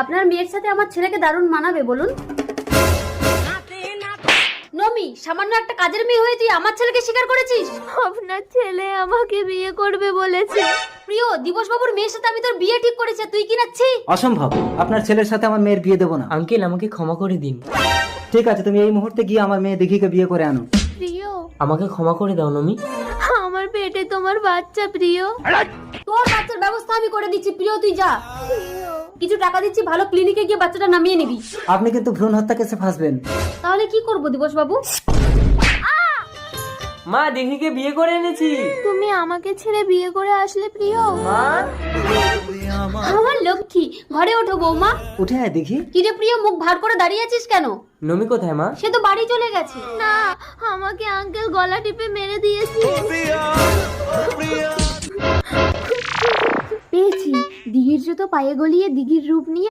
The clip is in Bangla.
আপনার মেয়ের সাথে আমার ছেলেকে দারুণ মানাবে বলুন। নমি, সামান্য একটা কাজের মেয়ে হয়ে তুই আমার ছেলেকে স্বীকার করেছিস? আপনার ছেলে আমাকে বিয়ে করবে বলেছে। প্রিয়, দিবস বাবুর মেয়ের সাথে আমি তোর বিয়ে ঠিক করেছি, তুই কি নাচ্ছি? অসম্ভব, আপনার ছেলের সাথে আমার মেয়ের বিয়ে দেবো না। আঙ্কেল, আমাকে ক্ষমা করে দিন। ঠিক আছে, তুমি এই মুহূর্তে গিয়ে আমার মেয়ে দিঘিকে বিয়ে করে আনো। প্রিয়, আমাকে ক্ষমা করে দাও নমি। আমার পেটে তোমার বাচ্চা। প্রিয়, তোর বাচ্চার ব্যবস্থা আমি করে দিচ্ছি। প্রিয়, তুই যা, কিছু টাকা দিচ্ছি, ভালো ক্লিনিকে গিয়ে বাচ্চাটা নামিয়ে নিবি। আপনি কিন্তু ভ্রূণ হত্যা কেসে ফাঁসবেন। তাহলে কি করবো দিবস বাবু? মা, দিঘিকে বিয়ে করে এনেছি। তুমি আমাকে ছেড়ে বিয়ে করে আসলে প্রিয়। মা, আমার লক্ষ্মী, ঘরে ওঠো বৌমা। উঠে আয় দেখি। কি রে প্রিয়, মুখ ভার করে দাঁড়িয়ে আছিস কেন? নমি কোথায় মা? সে তো বাড়ি চলে গেছে। না, আমাকে আঙ্কেল গলা টিপে মেরে দিয়েছে। পেয়েছি, দিঘির জুতো পায়ে গলিয়ে দিঘির রূপ নিয়ে